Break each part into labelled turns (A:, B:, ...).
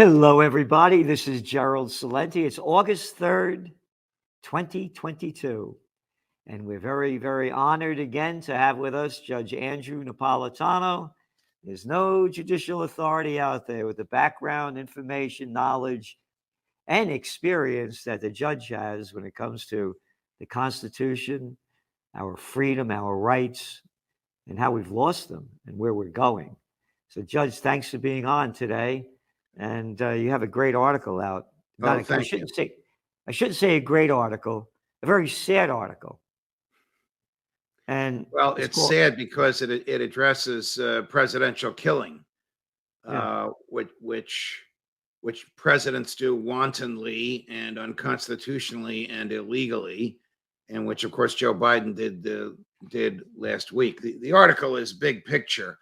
A: Hello, everybody. This is Gerald Celente. It's August 3rd, 2022. And we're very, very honored again to have with us Judge Andrew Napolitano. There's no judicial authority out there with the background, information, knowledge, and experience that the judge has when it comes to the Constitution, our freedom, our rights, and how we've lost them and where we're going. So, Judge, thanks for being on today. And you have a great article out.
B: Thank you.
A: I shouldn't say a great article, a very sad article. And
B: well, it's sad because it addresses presidential killing, which presidents do wantonly and unconstitutionally and illegally, and which, of course, Joe Biden did last week. The article is big picture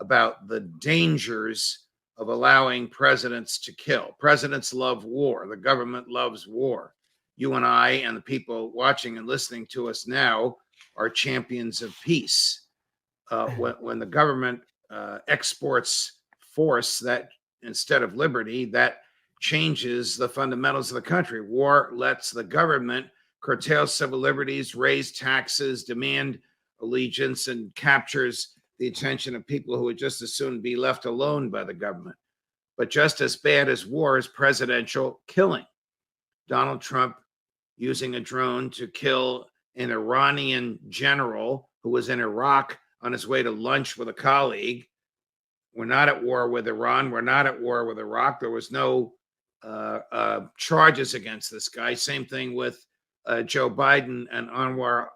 B: about the dangers of allowing presidents to kill. Presidents love war. The government loves war. You and I and the people watching and listening to us now are champions of peace. When the government exports force that instead of liberty, that changes the fundamentals of the country. War lets the government curtail civil liberties, raise taxes, demand allegiance, and captures the attention of people who would just as soon be left alone by the government. But just as bad as war is presidential killing. Donald Trump using a drone to kill an Iranian general who was in Iraq on his way to lunch with a colleague. We're not at war with Iran. We're not at war with Iraq. There was no charges against this guy. Same thing with Joe Biden and Anwar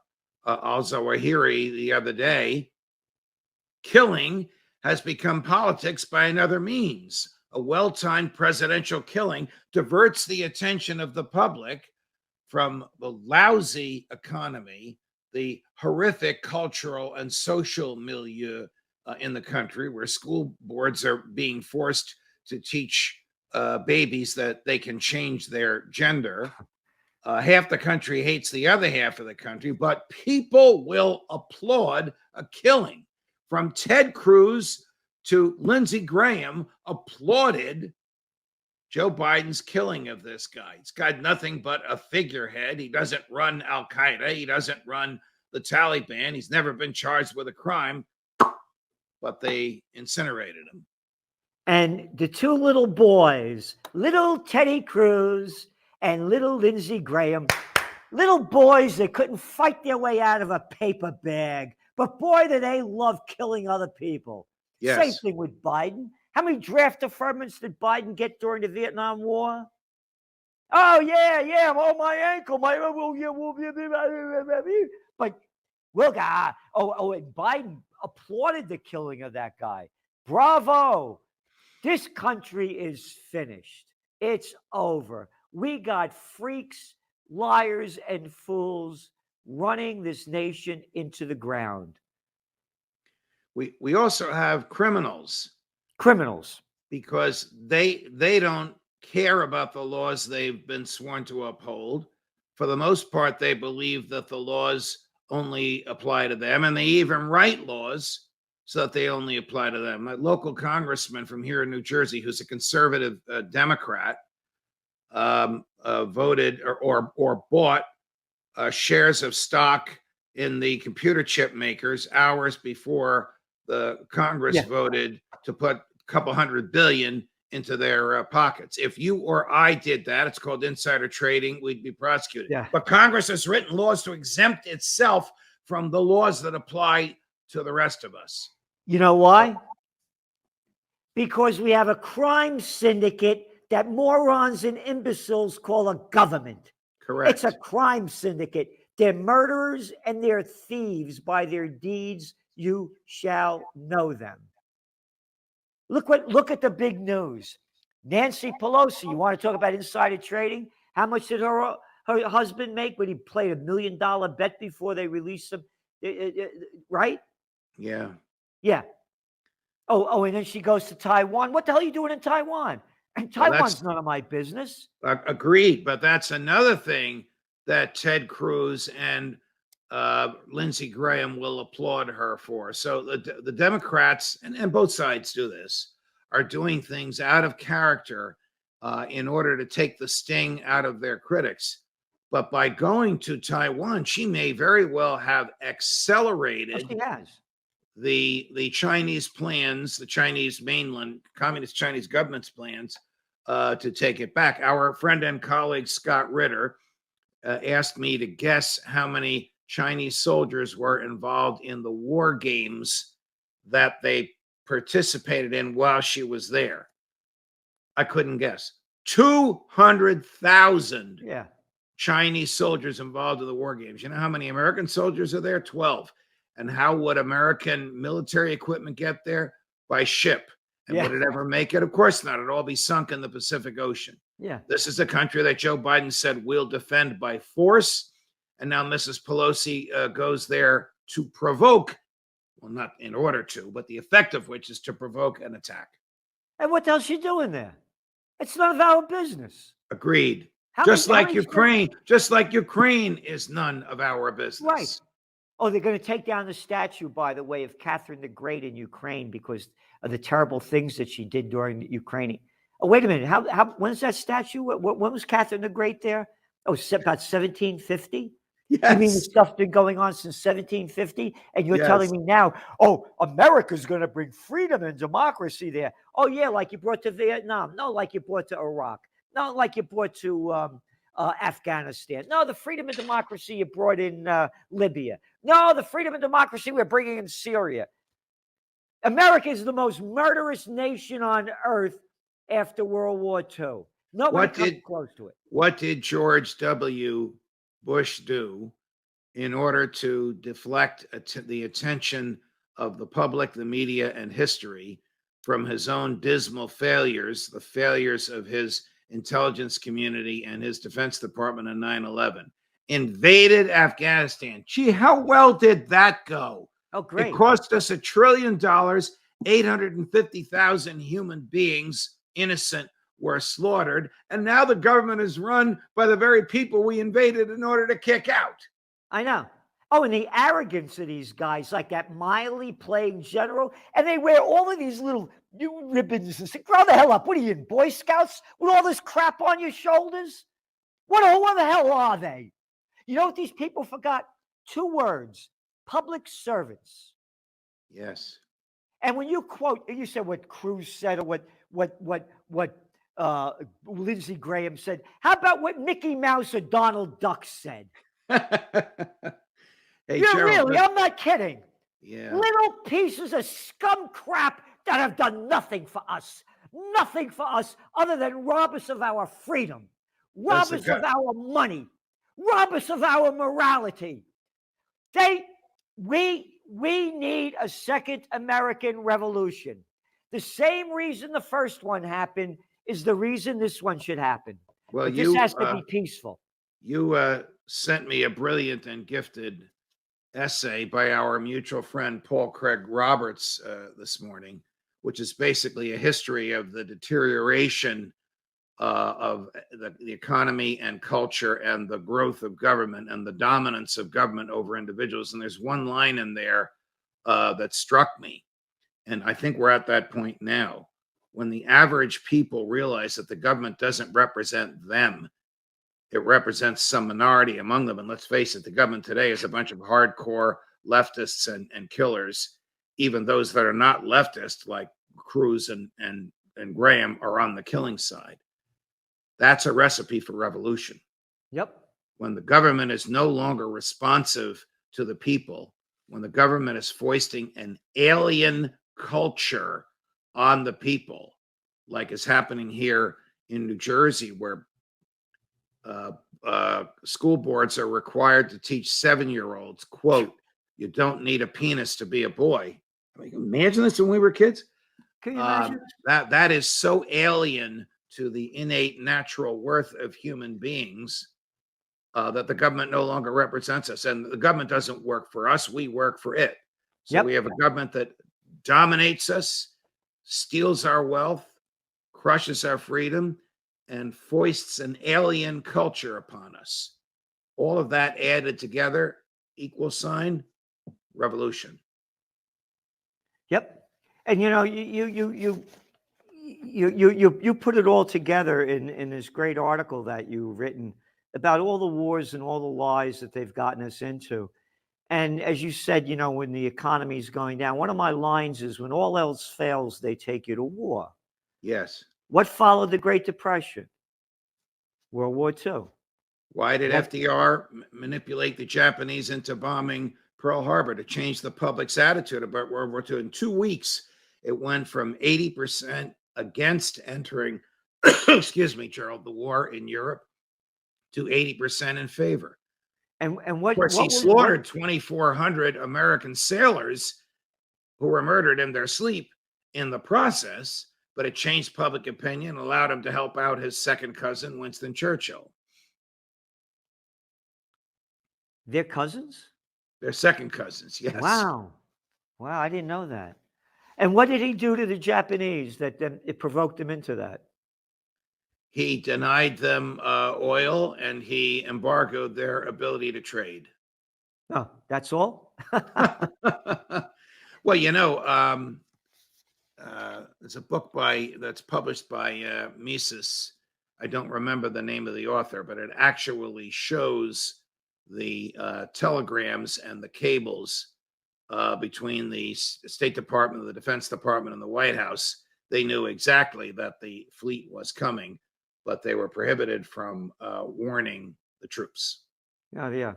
B: al-Zawahiri the other day. Killing has become politics by another means. A well-timed presidential killing diverts the attention of the public from the lousy economy, the horrific cultural and social milieu in the country, where school boards are being forced to teach babies that they can change their gender. Half the country hates the other half of the country, but people will applaud a killing. From Ted Cruz to Lindsey Graham applauded Joe Biden's killing of this guy. He's got nothing but a figurehead. He doesn't run Al-Qaeda. He doesn't run the Taliban. He's never been charged with a crime, but they incinerated him.
A: And the two little boys, little Teddy Cruz and little Lindsey Graham, little boys that couldn't fight their way out of a paper bag. But boy, do they love killing other people.
B: Yes.
A: Same thing with Biden. How many draft deferments did Biden get during the Vietnam War? Oh, yeah. Oh, my ankle. But, and Biden applauded the killing of that guy. Bravo. This country is finished. It's over. We got freaks, liars, and fools running this nation into the ground.
B: We also have criminals. Because they don't care about the laws they've been sworn to uphold. For the most part, they believe that the laws only apply to them, and they even write laws so that they only apply to them. A local congressman from here in New Jersey, who's a conservative Democrat, voted or bought shares of stock in the computer chip makers hours before the Congress voted to put a couple $100 billion into their pockets. If you or I did that, it's called insider trading, we'd be prosecuted.
A: Yeah.
B: But Congress has written laws to exempt itself from the laws that apply to the rest of us.
A: You know why? Because we have a crime syndicate that morons and imbeciles call a government.
B: Correct.
A: It's a crime syndicate. They're murderers and they're thieves. By their deeds you shall know them. Look at the big news. Nancy Pelosi, you want to talk about insider trading? How much did her husband make when he played $1 million bet before they released him? Right?
B: Yeah.
A: Yeah. Oh, and then she goes to Taiwan. What the hell are you doing in Taiwan? And Taiwan's none of my business.
B: Agreed. But that's another thing that Ted Cruz and Lindsey Graham will applaud her for. So the Democrats, and both sides do this, are doing things out of character in order to take the sting out of their critics. But by going to Taiwan, she may very well have
A: Oh,
B: accelerated
A: she has.
B: the Chinese plans, the Chinese mainland, communist Chinese government's plans to take it back. Our friend and colleague Scott Ritter asked me to guess how many Chinese soldiers were involved in the war games that they participated in while she was there. I couldn't guess. 200,000
A: Yeah.
B: Chinese soldiers involved in the war games. You know how many American soldiers are there? 12. And how would American military equipment get there? By ship. And would
A: Yeah.
B: it ever make it? Of course not. It'd all be sunk in the Pacific Ocean.
A: Yeah.
B: This is a country that Joe Biden said will defend by force. And now Mrs. Pelosi goes there to provoke, well, not in order to, but the effect of which is to provoke an attack.
A: And what the hell's she doing there? It's none of our business.
B: Agreed.
A: How
B: Just
A: many- how
B: like
A: many
B: Ukraine is none of our business.
A: Right. Oh, they're going to take down the statue, by the way, of Catherine the Great in Ukraine because of the terrible things that she did during the Ukraine. Oh, wait a minute. When's that statue? When was Catherine the Great there? Oh, about 1750?
B: Yes.
A: You mean the stuff's been going on since 1750? And you're
B: Yes.
A: telling me now, oh, America's going to bring freedom and democracy there. Oh, yeah, like you brought to Vietnam. No, like you brought to Iraq. No, like you brought to Afghanistan. No, the freedom and democracy you brought in Libya. No, the freedom and democracy we're bringing in Syria. America is the most murderous nation on earth after World War II. Nobody comes close to it.
B: What did George W. Bush do in order to deflect the attention of the public, the media, and history from his own dismal failures, the failures of his intelligence community and his Defense Department in 9/11? Invaded Afghanistan. Gee, how well did that go?
A: Oh, great.
B: It cost us $1 trillion, 850,000 human beings, innocent, were slaughtered. And now the government is run by the very people we invaded in order to kick out.
A: I know. Oh, and the arrogance of these guys, like that mildly playing general, and they wear all of these little ribbons and say, grow the hell up. What are you in, Boy Scouts? With all this crap on your shoulders? What the hell are they? You know what these people forgot? 2 words: public servants.
B: Yes.
A: And when you quote, you said what Cruz said or what Lindsey Graham said. How about what Mickey Mouse or Donald Duck said?
B: Hey,
A: You're
B: Gerald,
A: really, I'm not kidding.
B: yeah.
A: Little pieces of scum crap that have done nothing for us other than rob us of our freedom, rob us of our money, rob us of our morality. We need a second American Revolution. The same reason the first one happened is the reason this one should happen.
B: Well,
A: This has to be peaceful.
B: You sent me a brilliant and gifted essay by our mutual friend Paul Craig Roberts this morning, which is basically a history of the deterioration of the economy and culture and the growth of government and the dominance of government over individuals. And there's one line in there that struck me. And I think we're at that point now when the average people realize that the government doesn't represent them. It represents some minority among them. And let's face it, the government today is a bunch of hardcore leftists and killers. Even those that are not leftist, like Cruz and Graham, are on the killing side. That's a recipe for revolution.
A: Yep.
B: When the government is no longer responsive to the people, when the government is foisting an alien culture on the people, like is happening here in New Jersey, where school boards are required to teach 7-year-olds, quote, you don't need a penis to be a boy. I mean, imagine this when we were kids.
A: Can you imagine?
B: That is so alien to the innate natural worth of human beings that the government no longer represents us. And the government doesn't work for us. We work for it. So we have a government that dominates us, steals our wealth, crushes our freedom, and foists an alien culture upon us. All of that added together, equal sign, revolution.
A: Yep. And you know, you put it all together in this great article that you've written about all the wars and all the lies that they've gotten us into. And as you said, when the economy is going down, one of my lines is, when all else fails, they take you to war.
B: Yes.
A: What followed the Great Depression? World War II.
B: Why did FDR manipulate the Japanese into bombing Pearl Harbor? To change the public's attitude about World War II. In 2 weeks, it went from 80% against entering, excuse me, Gerald, the war in Europe, to 80% in favor.
A: And
B: Of course, he slaughtered 2,400 American sailors who were murdered in their sleep in the process, but it changed public opinion, allowed him to help out his second cousin, Winston Churchill.
A: They're cousins?
B: They're second cousins, yes.
A: Wow. I didn't know that. And what did he do to the Japanese that it provoked them into that?
B: He denied them oil, and he embargoed their ability to trade.
A: Oh, that's all?
B: Well, there's a book that's published by Mises. I don't remember the name of the author, but it actually shows the telegrams and the cables between the State Department, the Defense Department, and the White House. They knew exactly that the fleet was coming, but they were prohibited from warning the troops.
A: Oh, yeah.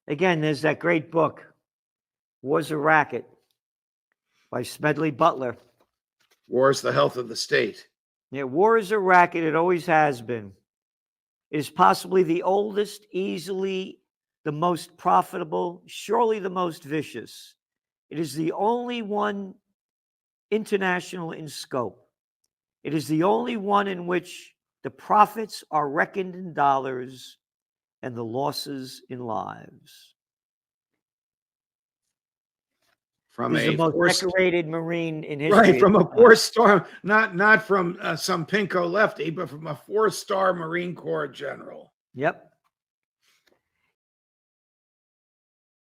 A: Again, there's that great book, War's a Racket, by Smedley Butler.
B: War is the health of the state.
A: Yeah, war is a racket. It always has been. It is possibly the oldest, easily the most profitable, surely the most vicious. It is the only one international in scope. It is the only one in which the profits are reckoned in dollars and the losses in lives.
B: From
A: He's
B: a
A: the most
B: forced,
A: decorated Marine in history.
B: right, from a 4-star, not from some pinko lefty, but from a 4-star Marine Corps general.
A: Yep.